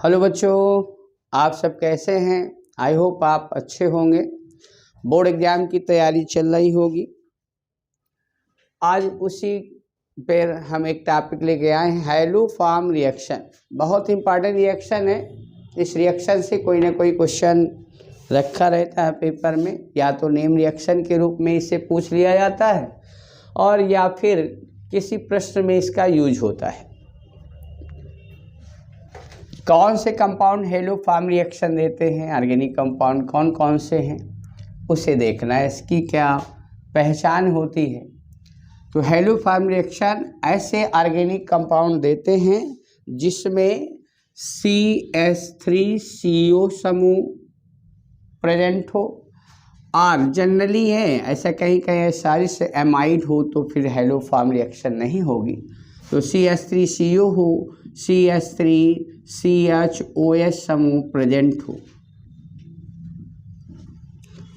Hello बच्चों, आप सब कैसे हैं। आई होप आप अच्छे होंगे। बोर्ड एग्जाम की तैयारी चल रही होगी। आज उसी पर हम एक टॉपिक लेके आए हैं, हैलो फॉर्म रिएक्शन। बहुत इंपॉर्टेंट रिएक्शन है। इस रिएक्शन से कोई ना कोई क्वेश्चन रखा रहता है पेपर में, या तो नेम रिएक्शन के रूप में इसे पूछ लिया जाता है और या फिर किसी प्रश्न में इसका यूज होता है। कौन से कंपाउंड हैलो फॉर्म रिएक्शन देते हैं, ऑर्गेनिक कंपाउंड कौन कौन से हैं, उसे देखना है, इसकी क्या पहचान होती है। तो हैलो फॉर्म रिएक्शन ऐसे ऑर्गेनिक कंपाउंड देते हैं जिसमें CH3CO समूह प्रेजेंट हो, और जनरली है ऐसा कहीं कहीं सारी से एमाइड हो तो फिर हैलो फॉर्म रिएक्शन नहीं होगी। तो CH3CO हो, CH3CHOS समूह प्रेजेंट हो,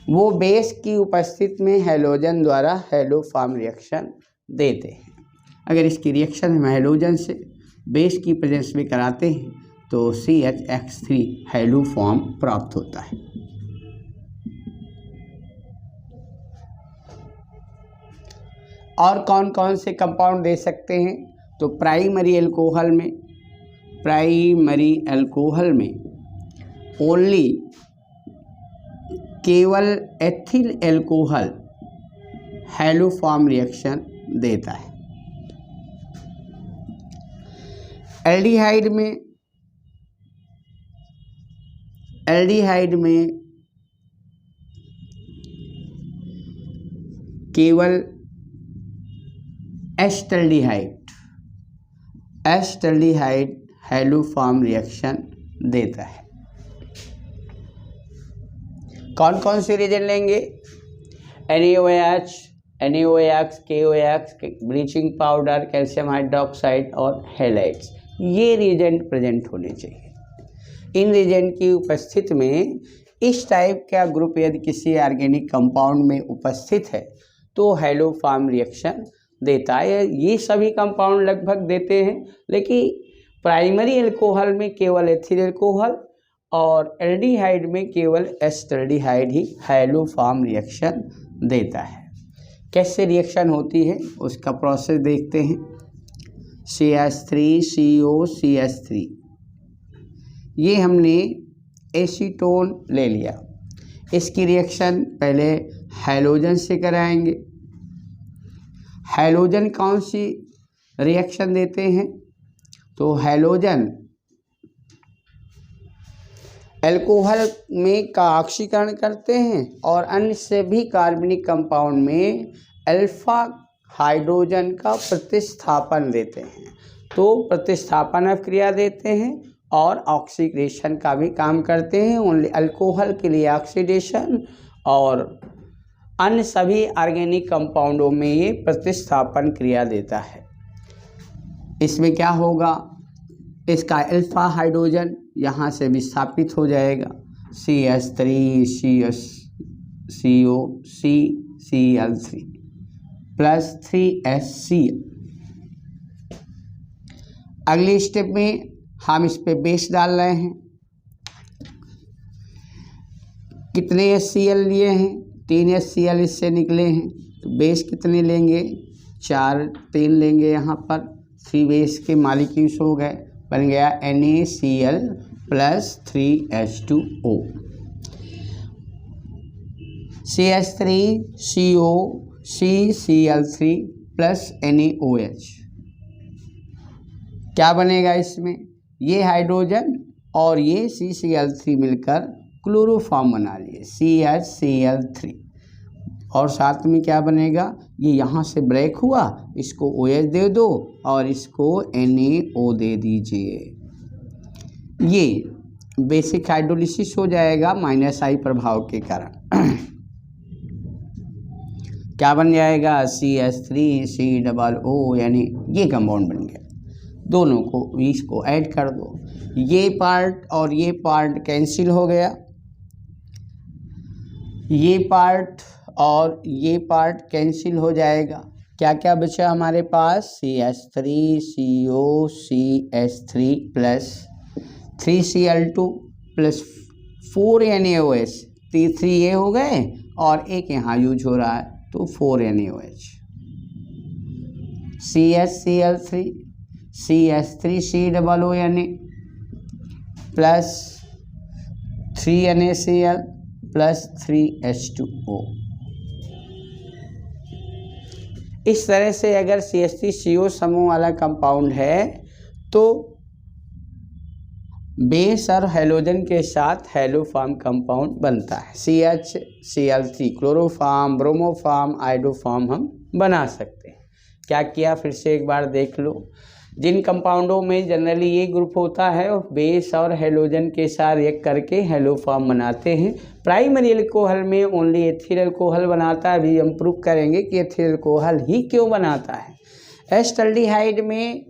वो बेस की उपस्थिति में हैलोजन द्वारा हैलो फॉर्म रिएक्शन देते हैं। अगर इसकी रिएक्शन हम हैलोजन से बेस की प्रेजेंस में कराते हैं तो CHX3 हैलो फॉर्म प्राप्त होता है। और कौन कौन से कंपाउंड दे सकते हैं, तो प्राइमरी अल्कोहल में ओनली केवल ethyl alcohol hello form reaction देता है। एल्डिहाइड में केवल एस्टल्डिहाइड हैलो फॉर्म रिएक्शन देता है। कौन कौन से रिएजेंट लेंगे, NaOH, NaOX, KOX, bleaching powder, calcium hydroxide और हैलाइड्स, ये रिएजेंट प्रेजेंट होने चाहिए। इन रिएजेंट की उपस्थिति में इस टाइप का ग्रुप यदि किसी ऑर्गेनिक कंपाउंड में उपस्थित है तो हैलो फॉर्म रिएक्शन देता है। ये सभी कंपाउंड लगभग देते हैं, लेकिन प्राइमरी अल्कोहल में केवल एथिल अल्कोहल और एल्डिहाइड में केवल एस्टल्डिहाइड ही हैलो फॉर्म रिएक्शन देता है। कैसे रिएक्शन होती है उसका प्रोसेस देखते हैं। CH3COCH3, ये हमने एसीटोन ले लिया। इसकी रिएक्शन पहले हैलोजन से कराएंगे। हैलोजन कौन सी रिएक्शन देते हैं, तो हैलोजन अल्कोहल में का ऑक्सीकरण करते हैं और अन्य सभी कार्बनिक कंपाउंड में अल्फा हाइड्रोजन का प्रतिस्थापन देते हैं। तो प्रतिस्थापन क्रिया देते हैं और ऑक्सीडेशन का भी काम करते हैं। ओनली अल्कोहल के लिए ऑक्सीडेशन और अन्य सभी ऑर्गेनिक कंपाउंडों में ये प्रतिस्थापन क्रिया देता है। इसमें क्या होगा, इसका अल्फा हाइड्रोजन यहाँ से विस्थापित हो जाएगा, CH3COCCl3 प्लस 3HCl। अगली स्टेप में हम इस पे बेस डाल रहे हैं। कितने HCl लिए हैं, 3 HCl इससे निकले हैं, तो बेस कितने लेंगे, 3 लेंगे। यहाँ पर 3 बेस के मॉलिक्यूल्स हो गए, बन गया NaCl plus 3H2O। CH3COCCl3 plus NaOH, क्या बनेगा इसमें, ये हाइड्रोजन और ये CCl3 मिलकर क्लोरोफॉर्म बना लिए CHCl3, और साथ में क्या बनेगा, ये यहाँ से ब्रेक हुआ, इसको OH दे दो और इसको NaO दे दीजिए। ये बेसिक हाइड्रोलिसिस हो जाएगा -I प्रभाव के कारण। क्या बन जाएगा, CH3COO, यानी ये कंपाउंड बन गया। दोनों को इसको ऐड कर दो, ये पार्ट और ये पार्ट कैंसिल हो गया, ये पार्ट और ये पार्ट कैंसिल हो जाएगा। क्या क्या बचा हमारे पास, CH3COCH3 plus 3Cl2 plus 4 NaOH, 3 ये हो गए और एक यहाँ यूज हो रहा है तो 4 NaOH, CHCl3 CH3COO plus 3 NaCl plus 3H2O। इस तरह से अगर CH3CO समूह वाला कंपाउंड है तो बेस और हैलोजन के साथ हैलोफॉर्म कंपाउंड बनता है। CHCl3 क्लोरोफॉर्म, ब्रोमोफॉर्म, आइडोफॉर्म हम बना सकते हैं। क्या किया फिर से एक बार देख लो। जिन कंपाउंडों में जनरली ये ग्रुप होता है और बेस और हैलोजन के साथ रिएक्ट करके हैलोफॉर्म बनाते हैं। प्राइमरी अल्कोहल में ओनली एथिल अल्कोहल बनाता है। अभी हम प्रूव करेंगे कि एथिल अल्कोहल ही क्यों बनाता है। एस्टल्डिहाइड में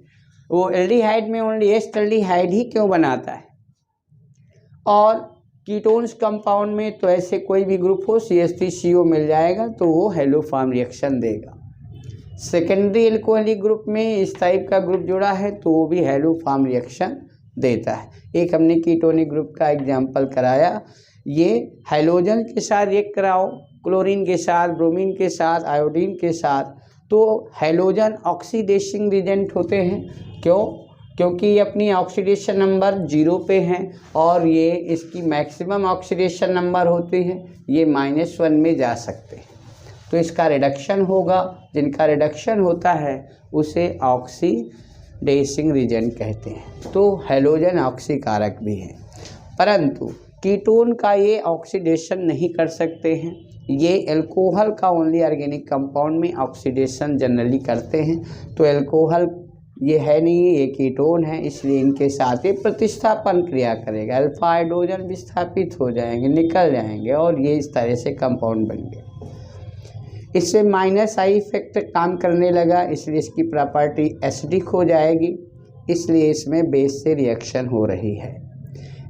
वो एल्डिहाइड में ओनली एस्टल्डिहाइड ही क्यों बनाता है। और कीटोन्स कंपाउंड में तो ऐसे कोई भी ग्रुप हो CH3CO मिल जाएगा तो वो हैलोफॉर्म रिएक्शन देगा। सेकेंडरी अल्कोहलिक ग्रुप में इस टाइप का ग्रुप जुड़ा है तो वो भी हैलोफॉर्म रिएक्शन देता है। एक हमने कीटोनिक ग्रुप का एग्जांपल कराया। ये हैलोजन के साथ रिएक्ट कराओ, क्लोरीन के साथ, ब्रोमीन के साथ, आयोडीन के साथ, तो हैलोजन ऑक्सीडेशन रिएजेंट होते हैं। क्यों? क्योंकि ये अपनी ऑक्सीडेशन नंबर 0 पे हैं और ये इसकी मैक्सिमम ऑक्सीडेशन नंबर होती है, ये -1 में जा सकते हैं तो इसका रिडक्शन होगा। जिनका रिडक्शन होता है उसे ऑक्सीडेसिंग रिएजेंट कहते हैं। तो हैलोजन ऑक्सीकारक भी है, परंतु कीटोन का ये ऑक्सीडेशन नहीं कर सकते हैं। ये अल्कोहल का ओनली ऑर्गेनिक कंपाउंड में ऑक्सीडेशन जनरली करते हैं। तो अल्कोहल ये है नहीं, ये कीटोन है, इसलिए इनके साथ ये प्रतिस्थापन क्रिया करेगा। अल्फा हाइड्रोजन विस्थापित हो जाएंगे, निकल जाएंगे और ये इस तरह से कंपाउंड बन गए। इससे -I इफेक्ट काम करने लगा, इसलिए इसकी प्रॉपर्टी एसिडिक हो जाएगी, इसलिए इसमें बेस से रिएक्शन हो रही है।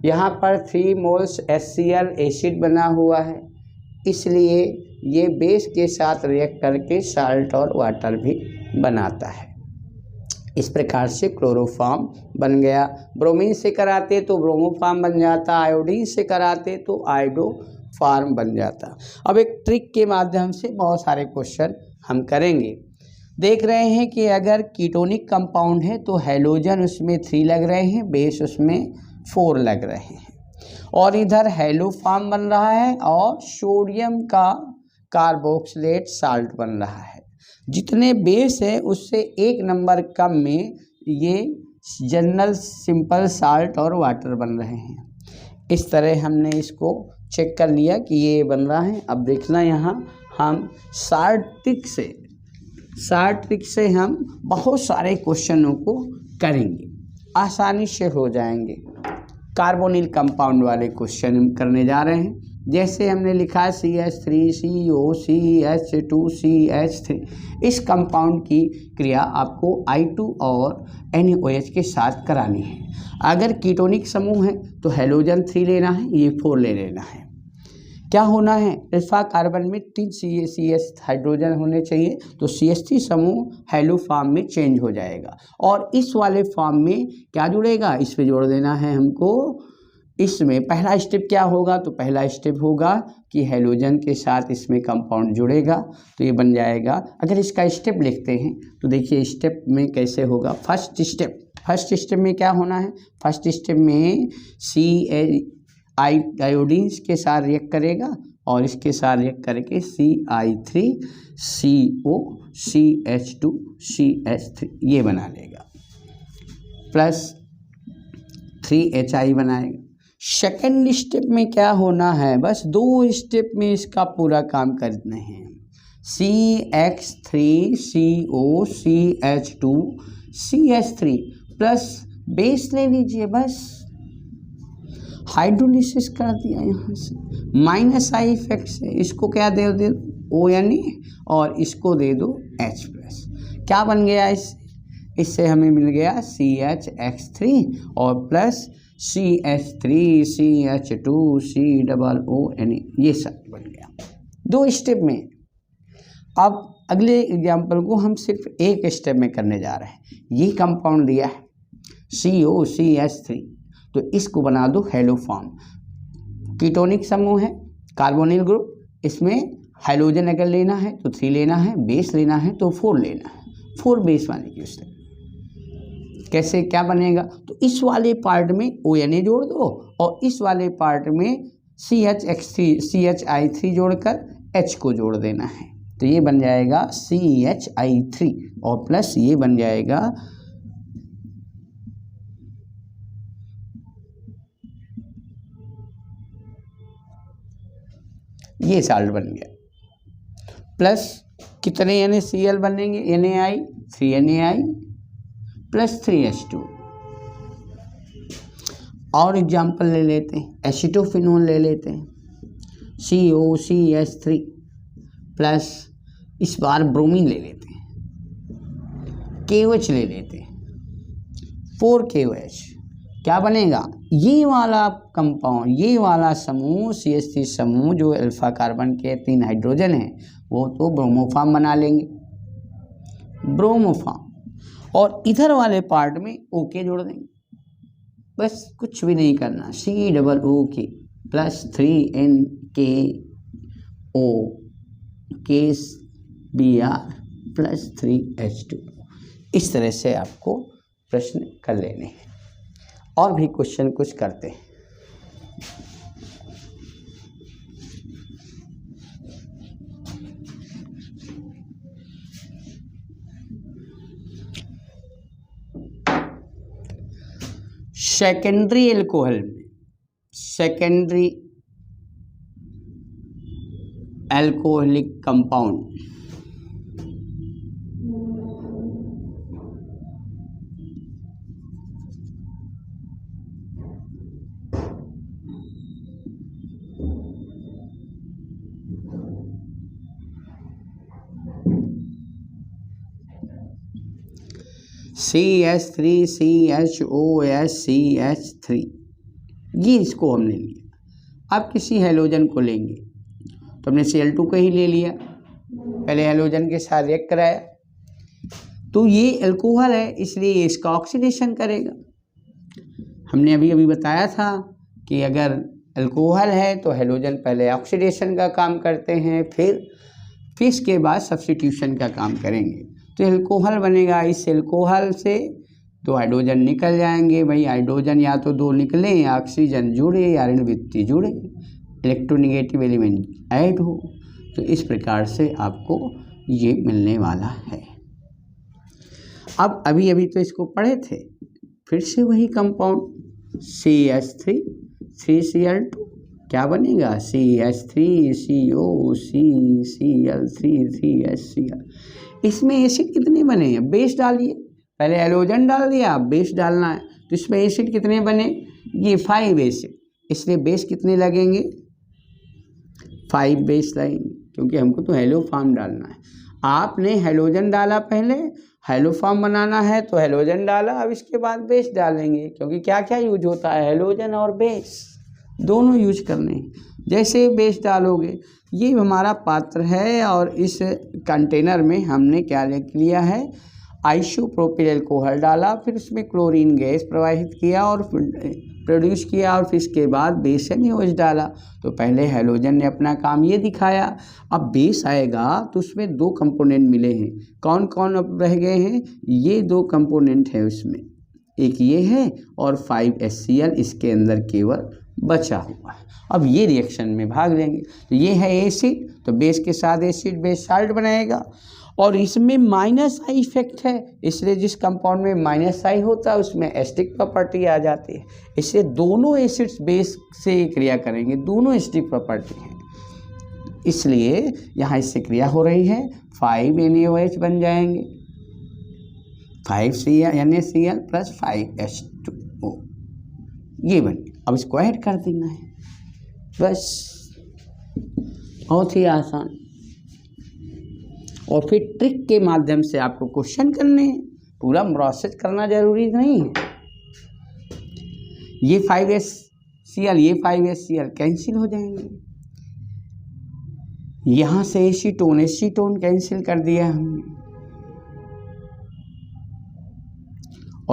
यहाँ पर 3 मोल्स HCl एसिड बना हुआ है, इसलिए ये बेस के साथ रिएक्ट करके साल्ट और वाटर भी बनाता है। इस प्रकार से क्लोरोफॉर्म बन गया। ब्रोमीन से कराते तो ब्रोमोफॉर्म बन जाता, आयोडीन से कराते तो आइडोफॉर्म बन जाता। अब एक ट्रिक के माध्यम से बहुत सारे क्वेश्चन हम करेंगे। देख रहे हैं कि अगर कीटोनिक कंपाउंड है तो हैलोजन उसमें 3 लग रहे हैं, बेस उसमें 4 लग रहे हैं और इधर हैलोफॉर्म बन रहा है और सोडियम का कार्बोक्सिलेट साल्ट बन रहा है। जितने बेस है उससे 1 नंबर कम में ये जनरल सिंपल साल्ट और वाटर बन रहे हैं। इस तरह हमने इसको चेक कर लिया कि ये बन रहा है। अब देखना यहाँ हम शार्ट ट्रिक से हम बहुत सारे क्वेश्चनों को करेंगे, आसानी से हो जाएंगे। कार्बोनिल कंपाउंड वाले क्वेश्चन हम करने जा रहे हैं। जैसे हमने लिखा CH3CO CH2CH3, इस कंपाउंड की क्रिया आपको I2 और NaOH के साथ करानी है। अगर कीटोनिक समूह है तो हैलोजन 3 लेना है, ये 4 ले लेना है। क्या होना है, अल्फा कार्बन में 3 CH हाइड्रोजन होने चाहिए तो CH3 समूह हैलो फॉर्म में चेंज हो जाएगा और इस वाले फॉर्म में क्या जुड़ेगा, इस पे जोड़ देना है हमको। इसमें पहला स्टेप क्या होगा, तो पहला स्टेप होगा कि हैलोजन के साथ इसमें कंपाउंड जुड़ेगा तो ये बन जाएगा। अगर इसका स्टेप लिखते हैं तो देखिए स्टेप में कैसे होगा। फर्स्ट स्टेप में क्या होना है, फर्स्ट स्टेप में आयोडीन के साथ रिएक्ट करेगा और इसके साथ रिएक्ट करके CI3CO CH2CH3 ये बना लेगा, प्लस 3HI बनाएगा। सेकेंड स्टेप में क्या होना है, बस 2 स्टेप में इसका पूरा काम करना है। CH3CO CH2CH3 प्लस बेस ले लीजिए, बस हाइड्रोलिसिस कर दिया यहाँ से, -I इफेक्ट से इसको क्या दे दो ONA और इसको दे दो H प्लस। क्या बन गया इससे हमें मिल गया CHX3 और प्लस CH3 CH2 COONA, ये सब बन गया 2 स्टेप में। अब अगले एग्जाम्पल को हम सिर्फ 1 स्टेप में करने जा रहे हैं। ये कंपाउंड दिया है COCH3, तो इसको बना दो हेलो फॉर्म। कीटोनिक समूह है, कार्बोनिल ग्रुप, इसमें हाइड्रोजन अगर लेना है तो 3 लेना है, बेस लेना है तो 4 लेना है, 4 बेस वाले की उससे कैसे क्या बनेगा, तो इस वाले पार्ट में ONA जोड़ दो और इस वाले पार्ट में CHI3 जोड़कर H को जोड़ देना है, तो ये बन जाएगा CHI3 और प्लस ये बन जाएगा ये साल्ट बन गया, प्लस कितने NaCl बनेंगे, NaI 3NaI प्लस 3H2। और एग्जाम्पल ले लेते हैं, एसिटोफिनोल ले लेते हैं, COCH3 प्लस इस बार ब्रोमीन ले लेते हैं, KOH ले लेते हैं, 4KOH, क्या बनेगा, ये वाला कंपाउंड, ये वाला समूह CH3 समूह जो अल्फा कार्बन के 3 हाइड्रोजन है वो तो ब्रोमोफॉर्म बना लेंगे, ब्रोमोफॉर्म, और इधर वाले पार्ट में OK जोड़ देंगे, बस कुछ भी नहीं करना, COOK plus 3NKO KBr plus 3H2। इस तरह से आपको प्रश्न कर लेने हैं। और भी क्वेश्चन कुछ करते हैं। सेकेंडरी एल्कोहल में, secondary alcoholic compound, CH3 CHOS CH3, ये इसको हमने लिया। अब किसी हेलोजन को लेंगे तो हमने Cl2 को ही ले लिया, पहले हेलोजन के साथ रिएक्ट कराया, तो ये अल्कोहल है इसलिए ये इसका ऑक्सीडेशन करेगा। हमने अभी अभी बताया था कि अगर अल्कोहल है तो हेलोजन पहले ऑक्सीडेशन का काम करते हैं, फिर इसके बाद सब्स्टिट्यूशन का काम करेंगे, तो अल्कोहल बनेगा। इस अल्कोहल से 2 हाइड्रोजन निकल जाएंगे, भाई हाइड्रोजन या तो 2 निकले या ऑक्सीजन जुड़े या ऋणवृत्ति जुड़े, इलेक्ट्रोनेगेटिव एलिमेंट ऐड हो, तो इस प्रकार से आपको ये मिलने वाला है। अब अभी अभी तो इसको पढ़े थे, फिर से वही कंपाउंड CH3 3Cl2 क्या बनेगा, CH3COCCl3 3HCl। इसमें एसिड कितने बने हैं, बेस डालिए, पहले हेलोजन डाल दिया, अब बेस डालना है, तो इसमें एसिड कितने बने, ये 5 एसिड, इसलिए बेस कितने लगेंगे, 5 बेस लगेंगे, क्योंकि हमको तो हेलो फॉर्म डालना है। आपने हेलोजन डाला, पहले हेलो फॉर्म बनाना है तो हेलोजन डाला, अब इसके बाद बेस डालेंगे, क्योंकि क्या क्या यूज होता है, हेलोजन और बेस दोनों यूज करने हैं। जैसे बेस डालोगे, ये हमारा पात्र है और इस कंटेनर में हमने क्या लिया है, आइसोप्रोपिल अल्कोहल डाला, फिर उसमें क्लोरीन गैस प्रवाहित किया और प्रोड्यूस किया, और फिर इसके बाद बेस NaOH डाला। तो पहले हेलोजन ने अपना काम ये दिखाया, अब बेस आएगा तो उसमें 2 कंपोनेंट मिले हैं, कौन कौन अब रह गए हैं, ये 2 कंपोनेंट है उसमें, एक ये है और 5HCl इसके अंदर केवल बचा हुआ है। अब ये रिएक्शन में भाग लेंगे, तो ये है एसिड, तो बेस के साथ एसिड बेस साल्ट बनाएगा, और इसमें -I इफेक्ट है, इसलिए जिस कंपाउंड में -I होता है उसमें एसिडिक प्रॉपर्टी आ जाती है, इसलिए दोनों एसिड्स बेस से क्रिया करेंगे, दोनों एसिडिक प्रॉपर्टी हैं, इसलिए यहाँ इससे क्रिया हो रही है, 5 NaOH बन जाएंगे, 5 NaCl प्लस 5H2O, ये बन, अब इसको ऐड कर देना है, बस बहुत ही आसान। और फिर ट्रिक के माध्यम से आपको क्वेश्चन करने हैं, पूरा प्रोसेस करना जरूरी नहीं है। ये 5HCl ये 5HCl कैंसिल हो जाएंगे, यहाँ से एसीटोन कैंसिल कर दिया हमने,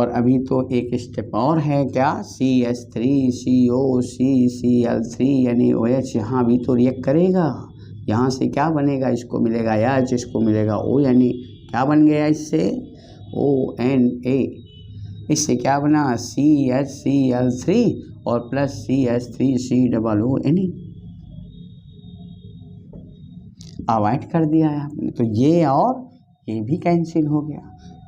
और अभी तो एक स्टेप और है क्या, CH3COC NaOH, यहाँ भी तो रिएक्ट करेगा। यहाँ से क्या बनेगा, इसको मिलेगा H, इसको मिलेगा O, यानी क्या बन गया इससे ONA। इससे क्या बना CHCl3 और प्लस CH3COONA। अवॉइड कर दिया है आपने, तो ये और ये भी कैंसिल हो गया।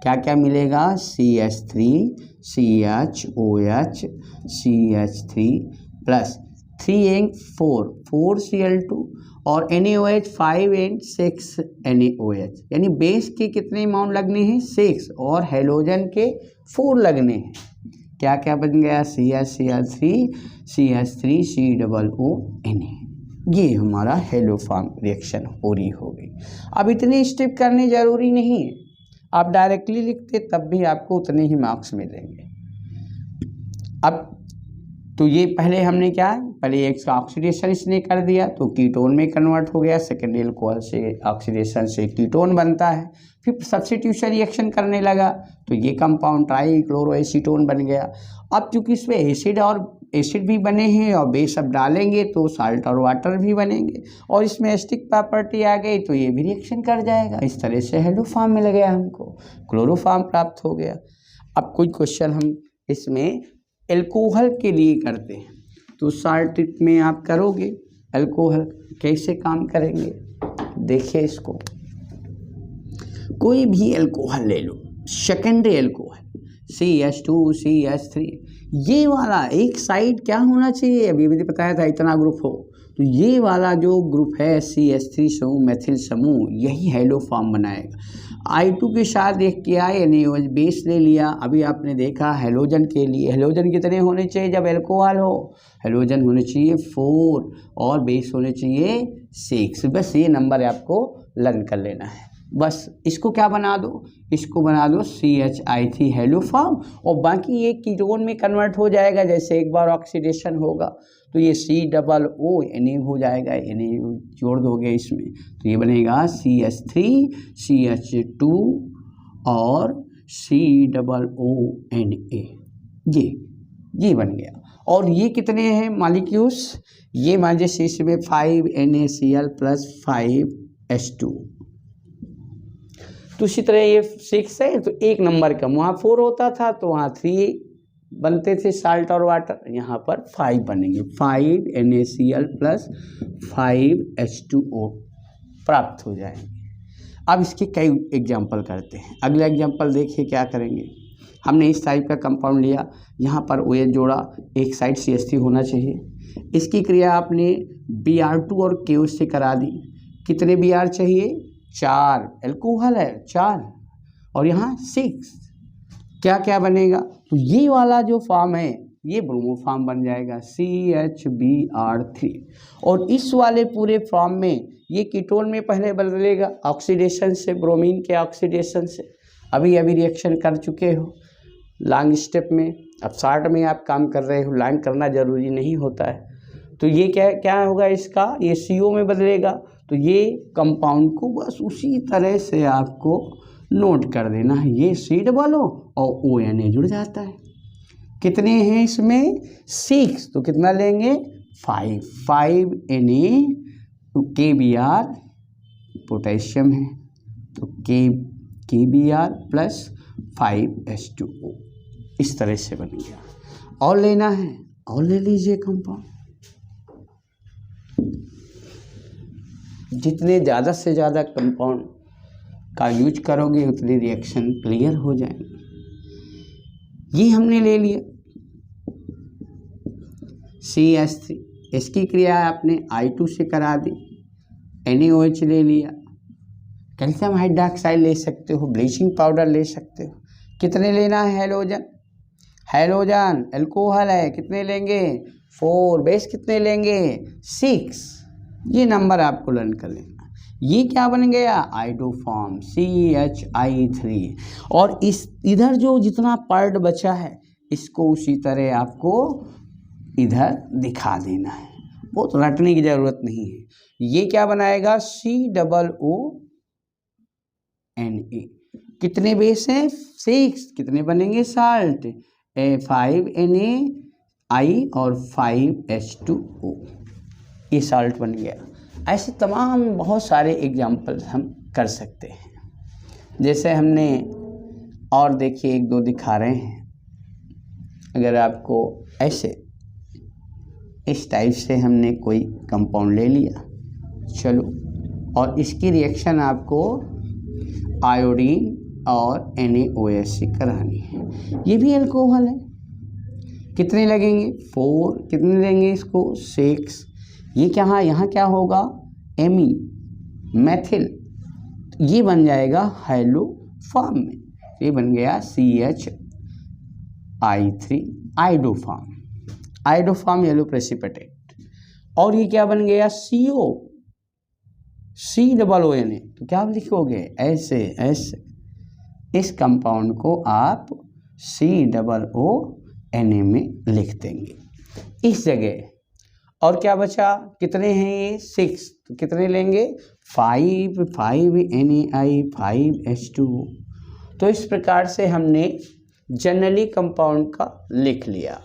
क्या क्या मिलेगा, CH3 CHOH CH3 plus 3 4 4Cl2 और NaOH 5 and 6 NaOH, यानी बेस के कितने अमाउंट लगने हैं 6 और हेलोजन के 4 लगने हैं। क्या क्या बन गया CHCl3 CH3COONA। ये हमारा हेलोफॉर्म रिएक्शन पूरी हो गई। अब इतने स्टेप करने ज़रूरी नहीं है, आप डायरेक्टली लिखते तब भी आपको उतने ही मार्क्स मिलेंगे। अब तो ये पहले हमने क्या, पहले एक ऑक्सीडेशन इसने कर दिया तो कीटोन में कन्वर्ट हो गया, सेकेंडरी अल्कोहल से ऑक्सीडेशन से कीटोन बनता है, फिर सब्स्टिट्यूशन रिएक्शन करने लगा तो ये कंपाउंड ट्राईक्लोरोएसीटोन बन गया। अब चूँकि इसमें एसिड भी बने हैं और बेस अब डालेंगे तो साल्ट और वाटर भी बनेंगे और इसमें एसिडिक प्रॉपर्टी आ गई तो ये भी रिएक्शन कर जाएगा। इस तरह से हेलोफॉर्म मिल गया, हमको क्लोरोफॉर्म प्राप्त हो गया। अब कोई क्वेश्चन हम इसमें अल्कोहल के लिए करते हैं तो साल्ट में आप करोगे, अल्कोहल कैसे काम करेंगे देखिए। इसको कोई भी अल्कोहल ले लो, सेकेंडरी अल्कोहल CH2 CH3, ये वाला एक साइड क्या होना चाहिए, अभी भी बताया था इतना ग्रुप हो, तो ये वाला जो ग्रुप है CH3 समूह मेथिल समूह, यही हेलोफॉर्म बनाएगा। I2 के साथ एक किया NaOH बेस ले लिया। अभी आपने देखा हेलोजन के लिए, हेलोजन कितने होने चाहिए जब अल्कोहल हो, हेलोजन होने चाहिए 4 और बेस होने चाहिए 6। बस ये नंबर आपको लर्न कर लेना है। बस इसको क्या बना दो, इसको बना दो CH3 हेलोफॉर्म और बाकी ये कीटोन में कन्वर्ट हो जाएगा। जैसे एक बार ऑक्सीडेशन होगा तो ये COONA हो जाएगा, Na जोड़ दोगे इसमें तो ये बनेगा CH3 CH2 और COONA, ये बन गया। और ये कितने हैं मॉलिक्यूल्स, ये मान लीजिए इसमें 5 NaCl प्लस 5H2, तो इसी तरह ये 6 है तो एक नंबर कम, वहाँ 4 होता था तो वहाँ 3 बनते थे साल्ट और वाटर, यहाँ पर 5 बनेंगे, 5 NaCl प्लस 5H2O प्राप्त हो जाएंगे। अब इसके कई एग्जाम्पल करते हैं। अगला एग्जाम्पल देखिए क्या करेंगे। हमने इस टाइप का कंपाउंड लिया, यहाँ पर OH जोड़ा, एक साइड CH3 होना चाहिए। इसकी क्रिया आपने Br2 और KO से करा दी। कितने Br चाहिए, 4, अल्कोहल है 4 और यहाँ 6, क्या क्या बनेगा, तो ये वाला जो फॉर्म है ये ब्रोमो फॉर्म बन जाएगा CHBr3 और इस वाले पूरे फॉर्म में ये कीटोन में पहले बदलेगा ऑक्सीडेशन से, ब्रोमीन के ऑक्सीडेशन से। अभी रिएक्शन कर चुके हो लॉन्ग स्टेप में, अब शॉर्ट में आप काम कर रहे हो, लॉन्ग करना ज़रूरी नहीं होता है। तो ये क्या होगा इसका, ये CO में बदलेगा तो ये कंपाउंड को बस उसी तरह से आपको नोट कर देना है, ये C डबल O और ONA जुड़ जाता है। कितने हैं इसमें 6, तो कितना लेंगे 5 Na, तो KBr पोटेशियम है तो KBr प्लस 5H2O, इस तरह से बन गया। और लेना है और ले लीजिए कंपाउंड, जितने ज़्यादा से ज़्यादा कंपाउंड का यूज करोगे उतने रिएक्शन क्लियर हो जाएंगे। ये हमने ले लिया CH3, इसकी क्रिया आपने I2 से करा दी, NaOH ले लिया, कैल्शियम हाइड्रोक्साइड ले सकते हो, ब्लीचिंग पाउडर ले सकते हो। कितने लेना है हेलोजन अल्कोहल है, कितने लेंगे 4, बेस कितने लेंगे 6, ये नंबर आपको लर्न कर लेना। ये क्या बन गया I2 फॉर्म CHI3 और इस इधर जो जितना पार्ट बचा है इसको उसी तरह आपको इधर दिखा देना है, बहुत रटने की ज़रूरत नहीं है। ये क्या बनाएगा COONA, कितने बेस हैं 6, कितने बनेंगे साल्ट 5Na और 5H2O, ये साल्ट बन गया। ऐसे तमाम बहुत सारे एग्जाम्पल्स हम कर सकते हैं। जैसे हमने और देखिए 1-2 दिखा रहे हैं। अगर आपको ऐसे इस टाइप से हमने कोई कंपाउंड ले लिया, चलो, और इसकी रिएक्शन आपको आयोडीन और NaOH से करानी है। ये भी अल्कोहल है, कितने लगेंगे 4, कितने लेंगे इसको 6। ये क्या, यहाँ क्या होगा Me मैथिल, ये बन जाएगा हेलो फॉर्म में, ये बन गया CH3 आइडोफॉर्म येलो प्रेसिपिटेट। और ये क्या बन गया CO COONA, तो क्या आप लिखोगे ऐसे इस कंपाउंड को आप COONA में लिख देंगे इस जगह। और क्या बचा, कितने हैं ये 6, तो कितने लेंगे 5 NaI 5H2O। तो इस प्रकार से हमने जनरली कंपाउंड का लिख लिया।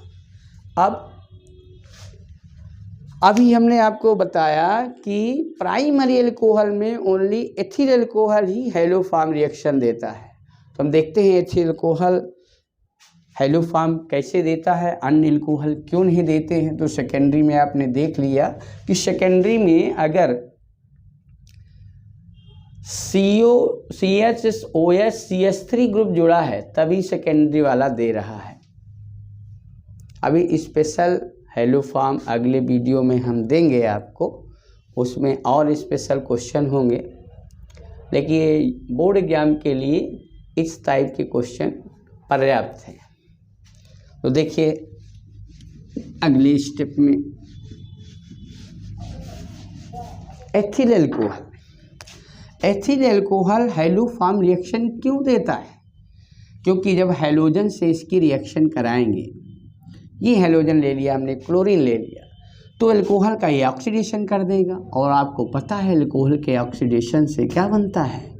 अब अभी हमने आपको बताया कि प्राइमरी अल्कोहल में ओनली एथिल अल्कोहल ही हेलो फॉर्म रिएक्शन देता है। तो हम देखते हैं एथिल अल्कोहल हेलो फॉर्म कैसे देता है, अन्य अल्कोहल क्यों नहीं देते हैं। तो सेकेंडरी में आपने देख लिया कि सेकेंडरी में अगर CHOH CH3 ग्रुप जुड़ा है तभी सेकेंडरी वाला दे रहा है। अभी स्पेशल हेलो फॉर्म अगले वीडियो में हम देंगे आपको, उसमें और स्पेशल क्वेश्चन होंगे। देखिए बोर्ड एग्जाम के लिए इस टाइप के क्वेश्चन पर्याप्त हैं। तो देखिए अगले स्टेप में ethyl alcohol hello form reaction क्यों देता है, क्योंकि जब हेलोजन से इसकी रिएक्शन कराएंगे, ये हेलोजन ले लिया हमने, क्लोरीन ले लिया, तो अल्कोहल का ये ऑक्सीडेशन कर देगा। और आपको पता है अल्कोहल के ऑक्सीडेशन से क्या बनता है,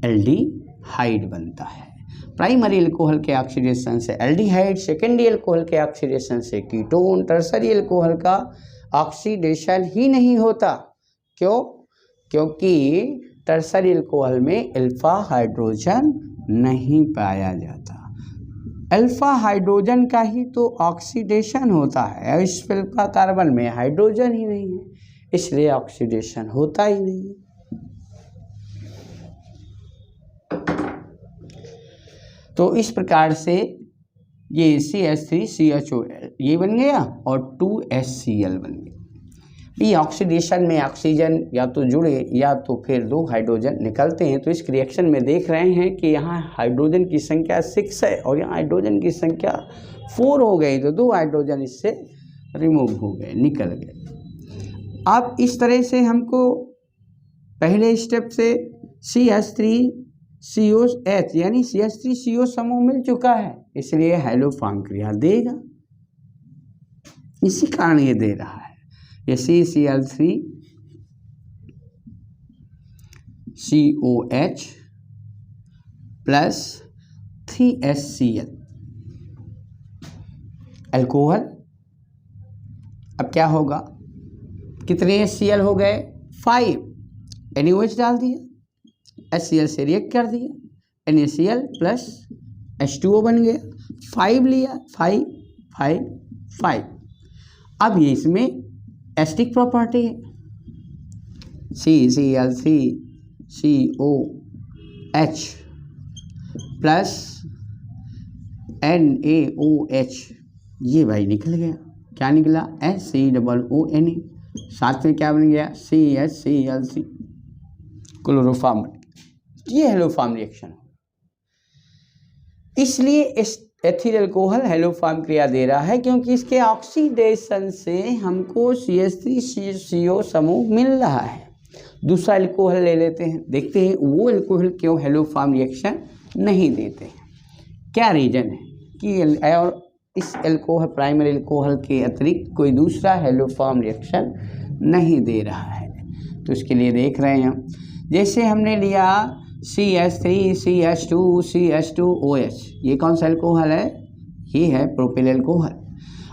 एल्डिहाइड बनता है। प्राइमरी अल्कोहल के ऑक्सीडेशन से एल्डिहाइड, सेकेंडरी अल्कोहल के ऑक्सीडेशन से कीटोन, टर्सरी अल्कोहल का ऑक्सीडेशन ही नहीं होता। क्यों, क्योंकि टर्सरी अल्कोहल में अल्फा हाइड्रोजन नहीं पाया जाता। अल्फा हाइड्रोजन का ही तो ऑक्सीडेशन होता है, इस अल्फा कार्बन में हाइड्रोजन ही नहीं है, इसलिए ऑक्सीडेशन होता ही नहीं है। तो इस प्रकार से ये CH3CHOL ये बन गया और 2HCl बन गया। ये ऑक्सीडेशन में ऑक्सीजन या तो जुड़े या तो फिर 2 हाइड्रोजन निकलते हैं। तो इस रिएक्शन में देख रहे हैं कि यहाँ हाइड्रोजन की संख्या 6 है और यहाँ हाइड्रोजन की संख्या 4 हो गई, तो 2 हाइड्रोजन इससे रिमूव हो गए, निकल गए। अब इस तरह से हमको पहले स्टेप से CH3COH यानी CH3CO समूह मिल चुका है, इसलिए हेलो फॉर्म क्रिया देगा, इसी कारण ये दे रहा है। ये CCl3COH प्लस 3HCl अल्कोहल। अब क्या होगा, कितने HCl हो गए 5, NaOH डाल दिया, HCl से रिएक्ट कर दिया, NaCl प्लस H2O बन गया, 5 लिया, 5 5 5। अब ये इसमें एसिडिक प्रॉपर्टी है, CCl3COH प्लस NaOH, ये भाई निकल गया, क्या निकला HCOONA, साथ में क्या बन गया CHCl3 क्लोरोफॉर्म। ये हेलो फॉर्म रिएक्शन, इसलिए एथिल अल्कोहल हेलो फॉर्म क्रिया दे रहा है, क्योंकि इसके ऑक्सीडेशन से हमको CH3CO समूह मिल रहा है। दूसरा अल्कोहल ले लेते हैं, देखते हैं वो अल्कोहल क्यों हेलो फॉर्म रिएक्शन नहीं देते हैं, क्या रीजन है कि और इस अल्कोहल प्राइमरी अल्कोहल के अतिरिक्त कोई दूसरा हेलो फॉर्म रिएक्शन नहीं दे रहा है। तो इसके लिए देख रहे हैं हम, जैसे हमने लिया CH3CH2 CH2OH, ये कौन सा अल्कोहल है? ये है प्रोपिल अल्कोहल।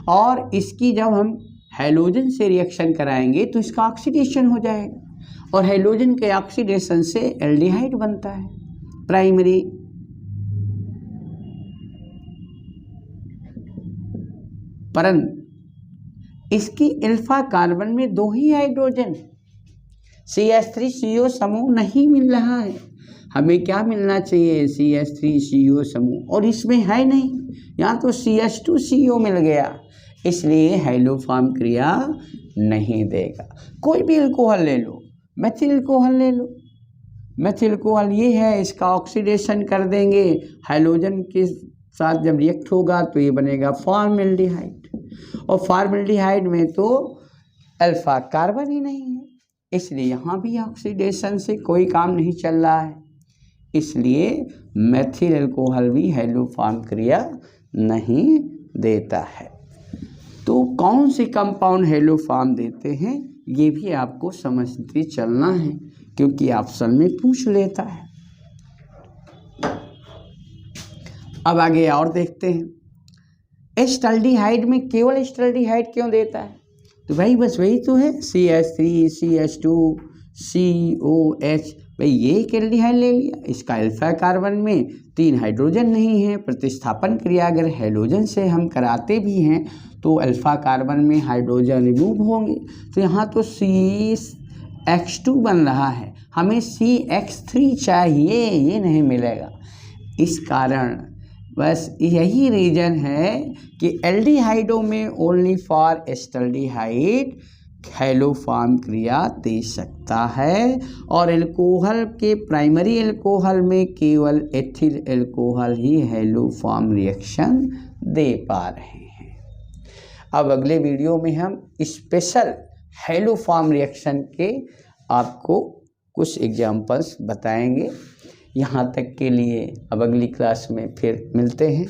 और इसकी जब हम हैलोजन से रिएक्शन कराएंगे तो इसका ऑक्सीडेशन हो जाएगा, और हैलोजन के ऑक्सीडेशन से एल्डिहाइड बनता है प्राइमरी। परंतु इसकी अल्फा कार्बन में 2 ही हाइड्रोजन, CH3CO समूह नहीं मिल रहा है। हमें क्या मिलना चाहिए? CH3CO समूह, और इसमें है नहीं, यहाँ तो CH2CO मिल गया, इसलिए हैलोफॉर्म क्रिया नहीं देगा। कोई भी अल्कोहल ले लो, मेथिल अल्कोहल ले लो, मेथिल अल्कोहल ये है, इसका ऑक्सीडेशन कर देंगे, हैलोजन के साथ जब रिएक्ट होगा तो ये बनेगा फॉर्मल्डिहाइड, और फॉर्मल्डिहाइड में तो अल्फा कार्बन ही नहीं है, इसलिए यहाँ भी ऑक्सीडेशन से कोई काम नहीं चल रहा है, इसलिए मेथिल अल्कोहल भी हैलोफॉर्म क्रिया नहीं देता है। तो कौन से कंपाउंड हैलोफॉर्म देते हैं ये भी आपको समझते चलना है, क्योंकि ऑप्शन में पूछ लेता है। अब आगे और देखते हैं, एस्टल्डिहाइड में केवल एस्टल्डिहाइड क्यों देता है? तो भाई बस वही तो है, CH3 CH2 COH, भाई ये एक एल्डिहाइड ले लिया, इसका अल्फा कार्बन में 3 हाइड्रोजन नहीं है, प्रतिस्थापन क्रिया अगर हैलोजन से हम कराते भी हैं तो अल्फा कार्बन में हाइड्रोजन रिमूव होंगे, तो यहाँ तो CH2 बन रहा है, हमें CH3 चाहिए, ये नहीं मिलेगा। इस कारण बस यही रीजन है कि एल्डिहाइडों में ओनली फॉर एस्टल्डिहाइड हैलोफॉर्म क्रिया दे सकता है, और अल्कोहल के प्राइमरी अल्कोहल में केवल एथिल अल्कोहल ही हैलोफॉर्म रिएक्शन दे पा रहे हैं। अब अगले वीडियो में हम स्पेशल हैलोफॉर्म रिएक्शन के आपको कुछ एग्जाम्पल्स बताएंगे। यहाँ तक के लिए अब अगली क्लास में फिर मिलते हैं।